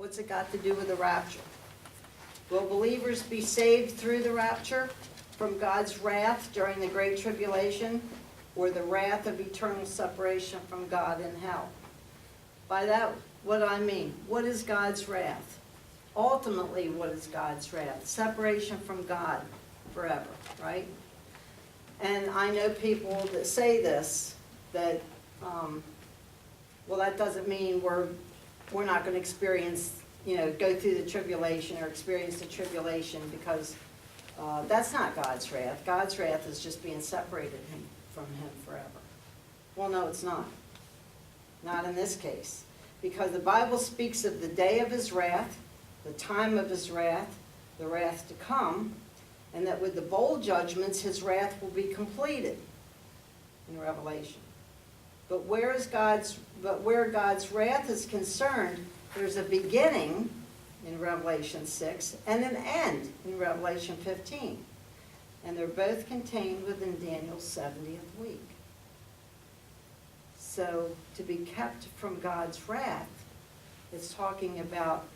What's it got to do with the rapture? Will believers be saved through the rapture from God's wrath during the Great Tribulation, or the wrath of eternal separation from God in hell? By that, what do I mean? What is God's wrath? Ultimately, what is God's wrath? Separation from God forever, right? And I know people that say this, that, well, that doesn't mean we're not going to experience, go through the tribulation or experience the tribulation, because that's not God's wrath. God's wrath is just being separated from him forever. Well, no, it's not. Not in this case. Because the Bible speaks of the day of his wrath, the time of his wrath, the wrath to come, and that with the bowl judgments, his wrath will be completed in Revelation. But where God's wrath is concerned, there's a beginning in Revelation 6 and an end in Revelation 15. And they're both contained within Daniel's 70th week. So to be kept from God's wrath, it's talking about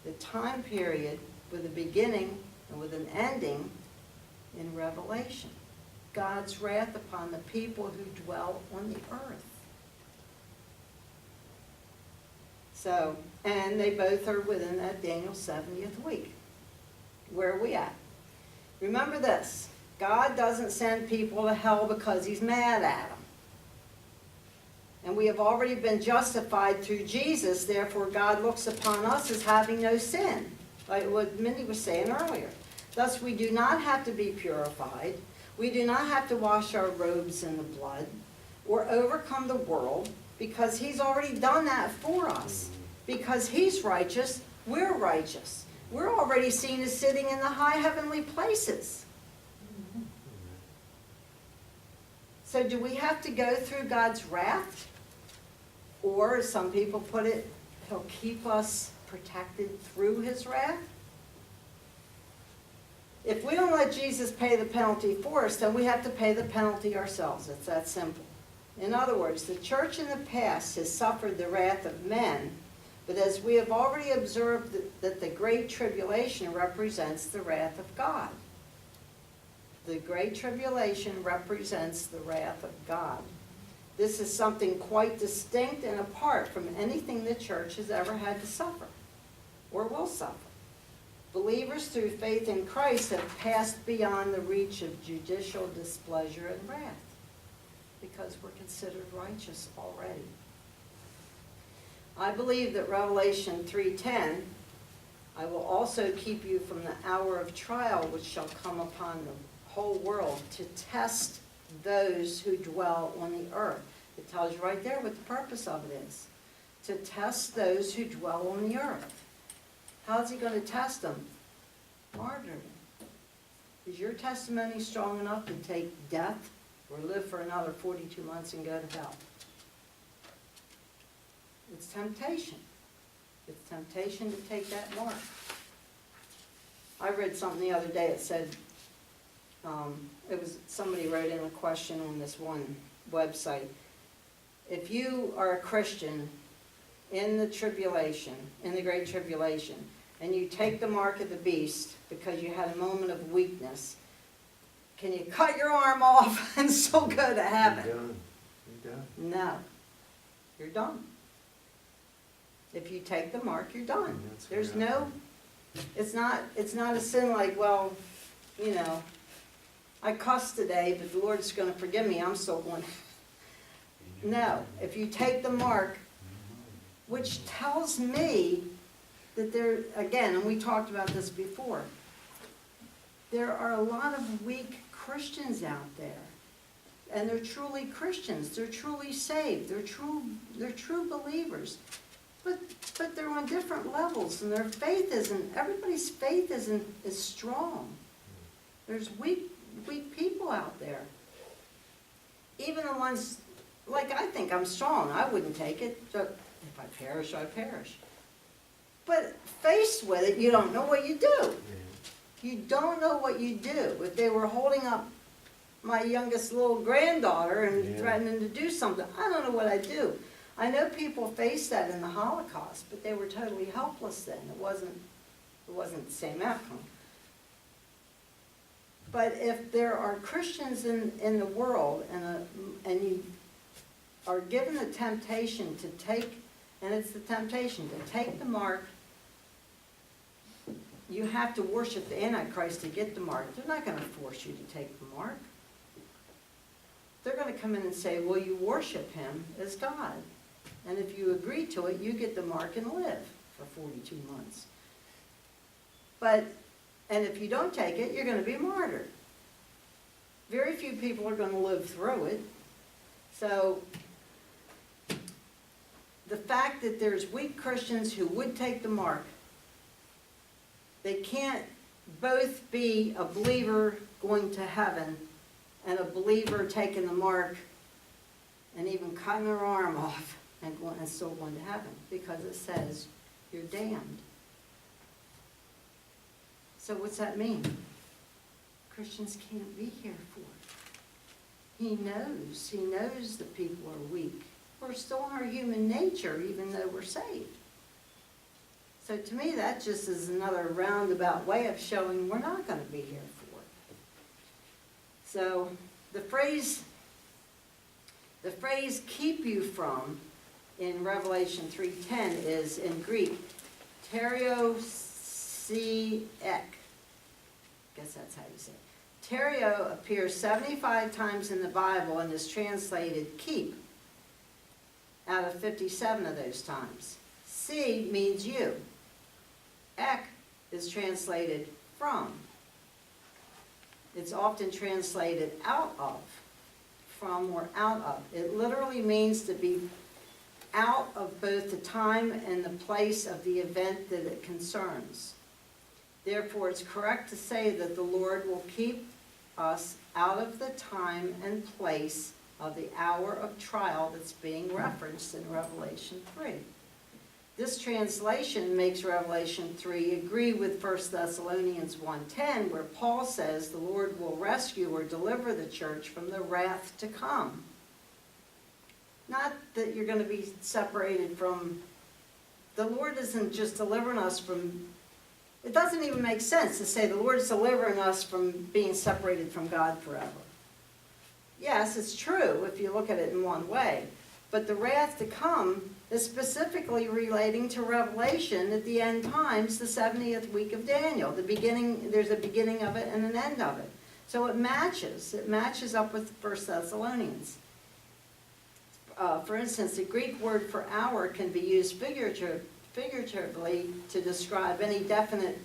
the time period with a beginning and with an ending in Revelation. God's wrath upon the people who dwell on the earth. So, and they both are within that Daniel 70th week. Where are we at? Remember this, God doesn't send people to hell because he's mad at them. And we have already been justified through Jesus, therefore God looks upon us as having no sin, like what Mindy was saying earlier. Thus we do not have to be purified, we do not have to wash our robes in the blood, or overcome the world, because he's already done that for us. Because he's righteous, we're righteous. We're already seen as sitting in the high heavenly places. So do we have to go through God's wrath? Or, as some people put it, he'll keep us protected through his wrath? If we don't let Jesus pay the penalty for us, then we have to pay the penalty ourselves. It's that simple. In other words, the church in the past has suffered the wrath of men, but as we have already observed that the Great Tribulation represents the wrath of God. The Great Tribulation represents the wrath of God. This is something quite distinct and apart from anything the church has ever had to suffer or will suffer. Believers through faith in Christ have passed beyond the reach of judicial displeasure and wrath because we're considered righteous already. I believe that Revelation 3:10, I will also keep you from the hour of trial which shall come upon the whole world to test those who dwell on the earth. It tells you right there what the purpose of it is. To test those who dwell on the earth. How's he going to test them? Martyrdom. Is your testimony strong enough to take death or live for another 42 months and go to hell? It's temptation. It's temptation to take that mark. I read something the other day. It said, somebody wrote in a question on this one website. If you are a Christian in the tribulation, in the Great Tribulation, and you take the mark of the beast because you had a moment of weakness, can you cut your arm off and still go to heaven? You're done. You're done. No. You're done. If you take the mark, you're done. There's no, it's not a sin like, well, I cussed today, but the Lord's going to forgive me. I'm still going. No. If you take the mark, which tells me that there, again, and we talked about this before, there are a lot of weak Christians out there. And they're truly Christians. They're truly saved. They're true believers. But they're on different levels, and their faith isn't, everybody's faith isn't as strong. There's weak people out there. Even the ones, like I think I'm strong, I wouldn't take it. So if I perish, I perish. But faced with it, you don't know what you do. You don't know what you do. If they were holding up my youngest little granddaughter and threatening to do something, I don't know what I'd do. I know people faced that in the Holocaust, but they were totally helpless then. It wasn't the same outcome. But if there are Christians in the world and you are given the temptation to take, and it's the temptation to take the mark, you have to worship the Antichrist to get the mark. They're not going to force you to take the mark. They're going to come in and say, well, you worship him as God. And if you agree to it, you get the mark and live for 42 months. And if you don't take it, you're going to be martyred. Very few people are going to live through it. So the fact that there's weak Christians who would take the mark, they can't both be a believer going to heaven and a believer taking the mark and even cutting their arm off and still going to heaven, because it says you're damned. So what's that mean? Christians can't be here for it. He knows that people are weak. We're still in our human nature even though we're saved. So to me, that just is another roundabout way of showing we're not going to be here for it. So the phrase keep you from in Revelation 3:10 is in Greek, teriosiek. I guess that's how you say it. Terio appears 75 times in the Bible and is translated keep out of 57 of those times. See means you. Ek is translated from. It's often translated out of, from or out of. It literally means to be out of both the time and the place of the event that it concerns. Therefore, it's correct to say that the Lord will keep us out of the time and place of the hour of trial that's being referenced in Revelation 3. This translation makes Revelation 3 agree with 1 Thessalonians 1:10, where Paul says the Lord will rescue or deliver the church from the wrath to come. Not that you're going to be separated from, the Lord isn't just delivering us from, it doesn't even make sense to say the Lord's delivering us from being separated from God forever. Yes, it's true if you look at it in one way, but the wrath to come is specifically relating to Revelation at the end times, the 70th week of Daniel. The beginning, there's a beginning of it and an end of it. So it matches up with 1 Thessalonians. For instance, the Greek word for hour can be used figuratively to describe any definite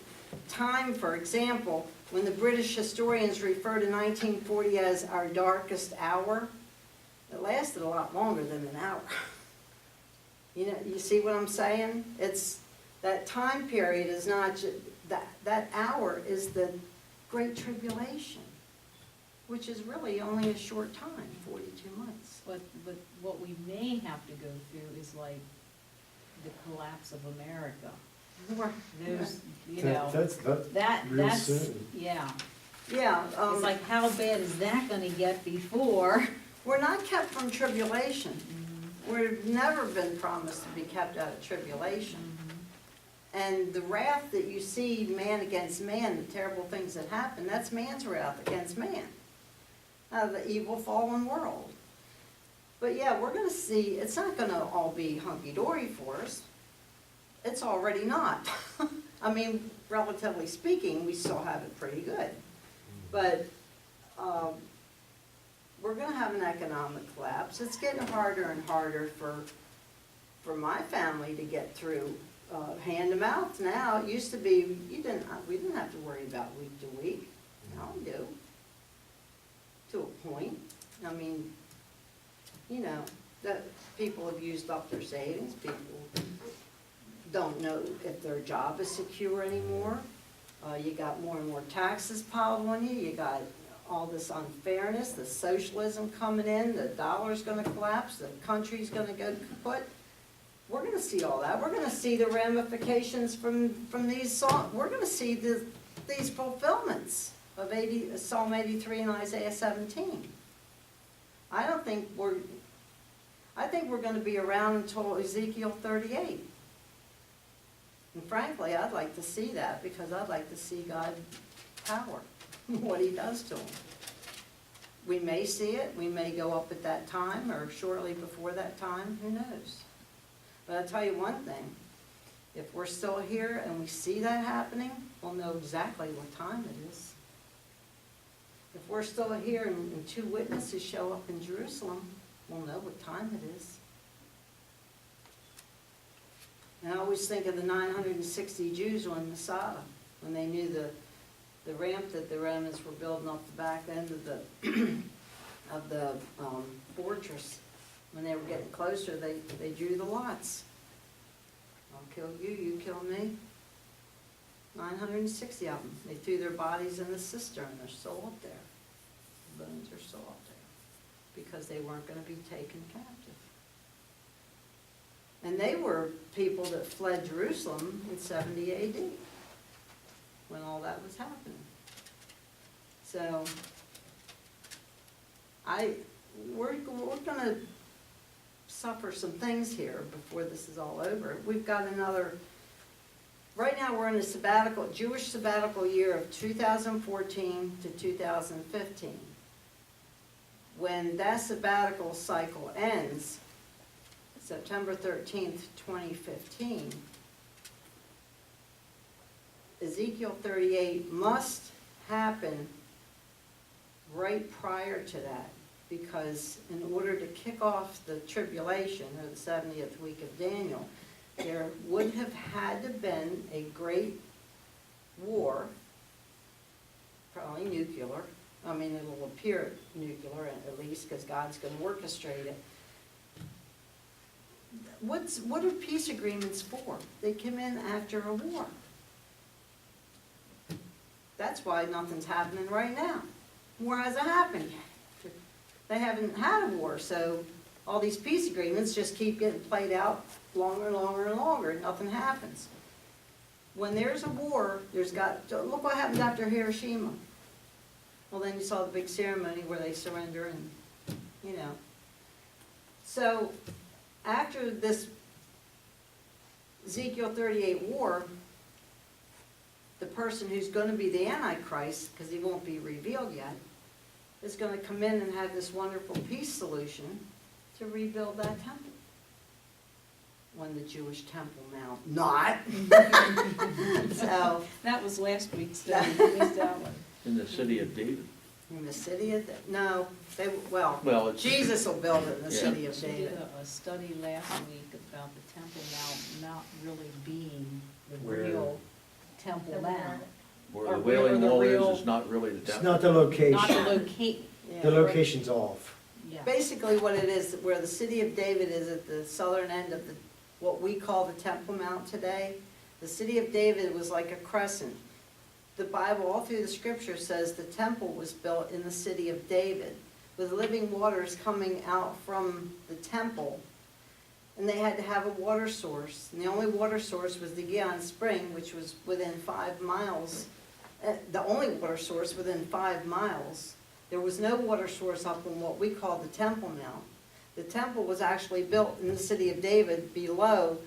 time. For example, when the British historians refer to 1940 as our darkest hour, it lasted a lot longer than an hour. You know, you see what I'm saying? It's that time period is not just, that hour is the Great Tribulation, which is really only a short time, 42 months. But what we may have to go through is like the collapse of America. There's, you know, that's soon. yeah. Yeah. It's like, how bad is that going to get before? We're not kept from tribulation. We've never been promised to be kept out of tribulation. And the wrath that you see man against man, the terrible things that happen, that's man's wrath against man. The evil fallen world. But yeah, we're going to see, it's not going to all be hunky-dory for us. It's already not. I mean, relatively speaking, we still have it pretty good. But we're going to have an economic collapse. It's getting harder and harder for my family to get through hand to mouth now. It used to be we didn't have to worry about week to week. Now we do, to a point. I mean, you know, that people have used up their savings. People don't know if their job is secure anymore. You got more and more taxes piled on you. You got all this unfairness, the socialism coming in, the dollar's going to collapse, the country's going to go kaput. We're going to see all that. We're going to see the ramifications from these songs. We're going to see these fulfillments of Psalm 83 and Isaiah 17. I don't think I think we're gonna be around until Ezekiel 38. And frankly, I'd like to see that, because I'd like to see God's power, what he does to them. We may see it, we may go up at that time, or shortly before that time, who knows? But I'll tell you one thing, if we're still here and we see that happening, we'll know exactly what time it is. If we're still here and two witnesses show up in Jerusalem, we'll know what time it is. And I always think of the 960 Jews on Masada, when they knew the ramp that the Romans were building off the back end of the fortress. When they were getting closer, they drew the lots. I'll kill you, you kill me. 960 of them. They threw their bodies in the cistern. They're still up there. The bones are still up there, because they weren't going to be taken captive. And they were people that fled Jerusalem in 70 AD, when all that was happening. So, we're going to suffer some things here before this is all over. We've got another, right now we're in a sabbatical, Jewish sabbatical year of 2014 to 2015. When that sabbatical cycle ends, September 13th, 2015, Ezekiel 38 must happen right prior to that, because in order to kick off the tribulation, or the 70th week of Daniel, there would have had to been a great war, probably nuclear. I mean, it'll appear nuclear at least, because God's going to orchestrate it. What are peace agreements for? They come in after a war. That's why nothing's happening right now. War hasn't happened yet. They haven't had a war, so all these peace agreements just keep getting played out longer and longer and longer, and nothing happens. When there's a war, look what happened after Hiroshima. Well, then you saw the big ceremony where they surrender, and, you know. So, after this Ezekiel 38 war, the person who's going to be the Antichrist, because he won't be revealed yet, is going to come in and have this wonderful peace solution to rebuild that temple. When the Jewish temple now, not. So that was last week's study. We missed that one. In the city of David. In the city of, no, Well, it's, Jesus will build it in the Yeah. city of She did David. a study last week about the Temple Mount not really being the Where- real Temple Mount. where Or the where Wailing the Wall real- is not really the It's temple. not the location. Not the locate, Yeah. The location's off. yeah. Basically what it is, where the city of David is at the southern end of what we call the Temple Mount today, the city of David was like a crescent. The Bible, all through the scripture, says the temple was built in the city of David, with living waters coming out from the temple. And they had to have a water source. And the only water source was the Gihon Spring, which was within 5 miles. The only water source within 5 miles. There was no water source up on what we call the Temple Mount. The temple was actually built in the city of David below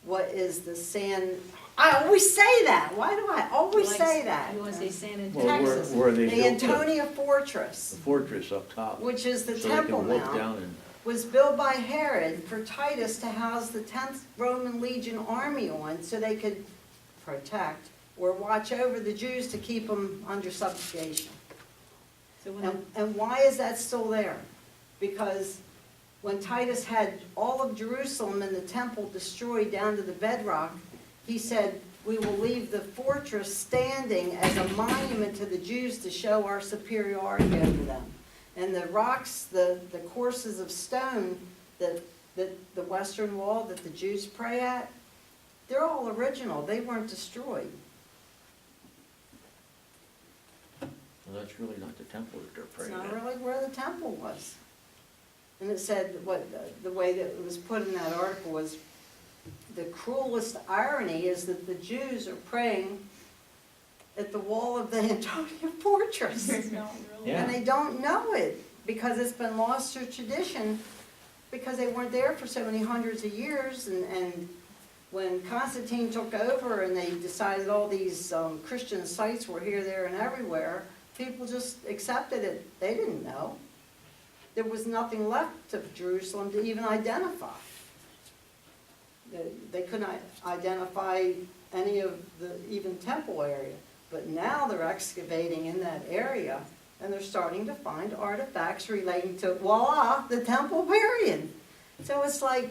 what is the San... I always say that. Why do I always say that? You want to say San Well, Antonio? Texas. where they The built Antonia the Fortress, fortress up top. which is the So they Temple can look Mount, down and, was built by Herod for Titus to house the 10th Roman Legion army on, so they could protect or watch over the Jews to keep them under subjugation. So when And why is that still there? Because when Titus had all of Jerusalem and the temple destroyed down to the bedrock, he said, we will leave the fortress standing as a monument to the Jews to show our superiority over them. And the rocks, the courses of stone that the western wall that the Jews pray at, they're all original. They weren't destroyed. well, that's really not the temple that they're It's praying not at. really where the temple was. And it said, the way that it was put in that article was, the cruelest irony is that the Jews are praying at the wall of the Antonia Fortress. Yeah. And they don't know it, because it's been lost through tradition because they weren't there for so many hundreds of years, and when Constantine took over and they decided all these Christian sites were here, there, and everywhere, people just accepted it. They didn't know. There was nothing left of Jerusalem to even identify. They couldn't identify any of the even temple area. But now they're excavating in that area, and they're starting to find artifacts relating to, voila, the temple period. So it's like,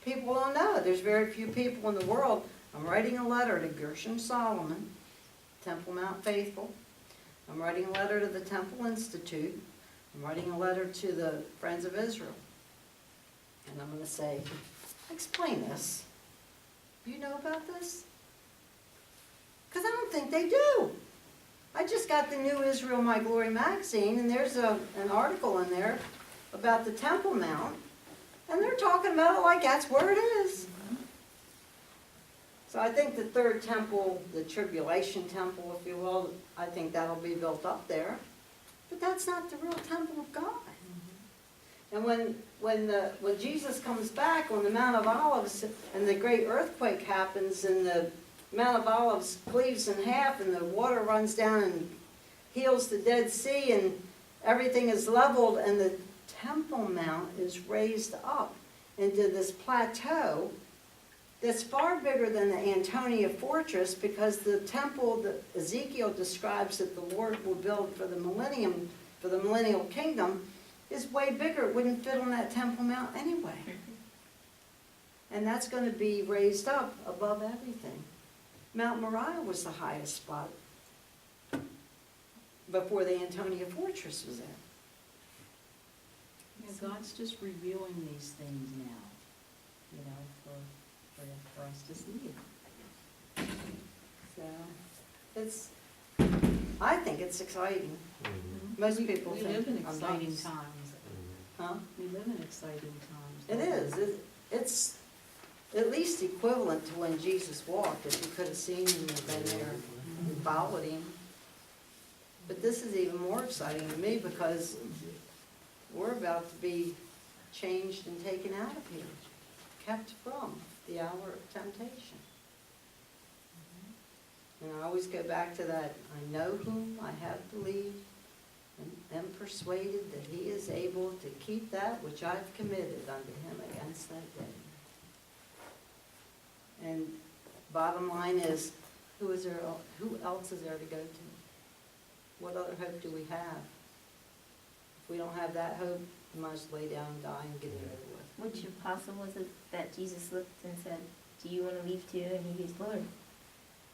people don't know. There's very few people in the world. I'm writing a letter to Gershom Solomon, Temple Mount Faithful. I'm writing a letter to the Temple Institute. I'm writing a letter to the Friends of Israel. And I'm going to say, explain this. Do you know about this? Because I don't think they do. I just got the new Israel My Glory magazine, and there's an article in there about the Temple Mount, and they're talking about it like that's where it is. So I think the third temple, the tribulation temple, if you will, I think that'll be built up there. But that's not the real temple of God. And when Jesus comes back on the Mount of Olives and the great earthquake happens and the Mount of Olives cleaves in half and the water runs down and heals the Dead Sea and everything is leveled and the Temple Mount is raised up into this plateau that's far bigger than the Antonia Fortress, because the temple that Ezekiel describes that the Lord will build for the millennium, for the millennial kingdom, is way bigger. It wouldn't fit on that Temple Mount anyway. And that's going to be raised up above everything. Mount Moriah was the highest spot before the Antonia Fortress was there. Yeah, God's just revealing these things now, you know, for us to see it. So, it's, I think it's exciting. Most people We think live in I'm exciting nuts. times. Huh? We live in exciting times. It is. It's at least equivalent to when Jesus walked, if you could have seen him and been there and followed him. But this is even more exciting to me because we're about to be changed and taken out of here, kept from the hour of temptation. And I always go back to that, I know whom I have believed and am persuaded that he is able to keep that which I've committed unto him against that day. And bottom line is, who else is there to go to? What other hope do we have? If we don't have that hope, we might as well lay down and die and get it over with. Which apostle was it that Jesus looked and said, "Do you want to leave too?" And he goes, "Lord,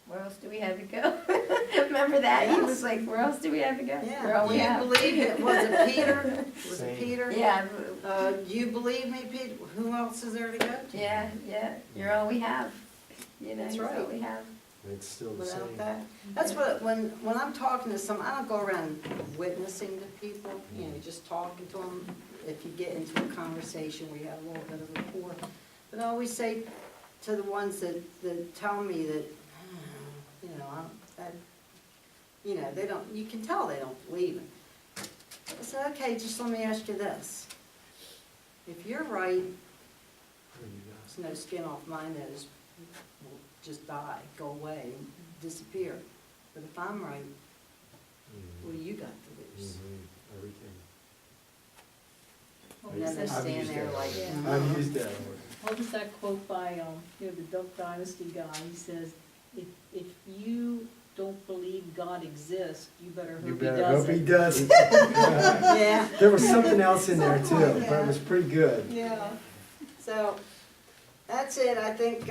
where else do we have to go?" Remember that? Yes. He was like, "Where else do we have to go? Yeah, We're all we you have." believe it? Was it Peter? Was it Same. Peter? Yeah, You believe me, Peter? Who else is there to go to? yeah. You're all we have. You know, That's he's all right. we have. It's still the Without same. that, that's what, when I'm talking to some, I don't go around witnessing to people, you know, just talking to them. If you get into a conversation where you have a little bit of rapport. But I always say to the ones that tell me that, you know, they don't, you can tell they don't believe it. I said, okay, just let me ask you this. If you're right, there's no skin off my nose, will just die, go away, disappear. But if I'm right, what do you got to lose? Everything. And then they I've stand used there that. like, Yeah. I've used that word. What was that quote by, the Duck Dynasty guy? He says, if you don't believe God exists, you better You hope he better hope he doesn't. does. yeah, There was something else in there too, Something like but that. it was pretty good. yeah. So, that's it. I think,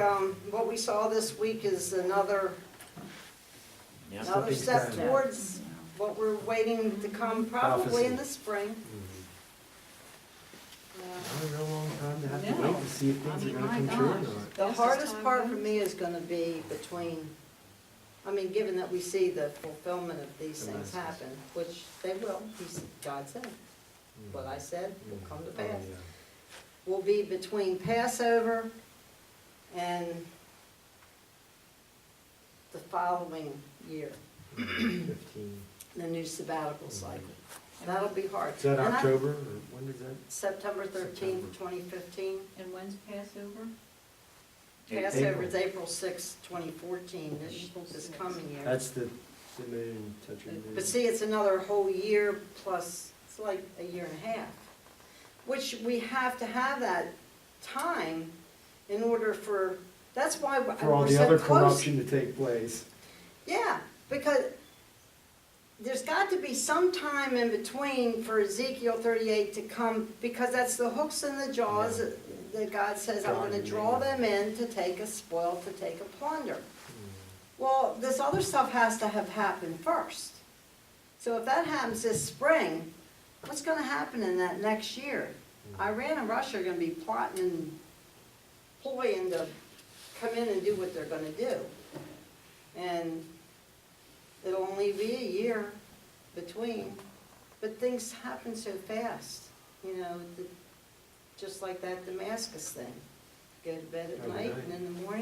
what we saw this week is another Yeah. Stepping step stone. towards what we're waiting to come probably in the spring. Not a real long time to have to No. wait to see if things I are mean, gonna my come true or gosh. not. The Fastest hardest time part goes. for me is gonna be between, I mean, given that we see the fulfillment of these The things masses. happen, which they will, God said, what I said will come to Oh, pass, yeah. will be between Passover and the following year, 15. the new sabbatical cycle. That'll be hard. Is that And I- October, or when is that? September 13th, 2015. And when's Passover? Passover is April 6th, 2014, April this 6th. coming year. That's the moon, touching the moon. But see, it's another whole year plus, it's like a year and a half, which we have to have that time in order for, that's why we're For all the so other close. corruption to take place. Yeah, because there's got to be some time in between for Ezekiel 38 to come, because that's the hooks and the jaws Yeah. that God says, I'm God gonna and draw man. them in to take a spoil, to take a plunder. Hmm. Well, this other stuff has to have happened first. So if that happens this spring, what's gonna happen in that next year? Iran and Russia are gonna be plotting and ploying to come in and do what they're gonna do. And it'll only be a year between, but things happen so fast, you know, just like that Damascus thing. Go to bed at night and in the morning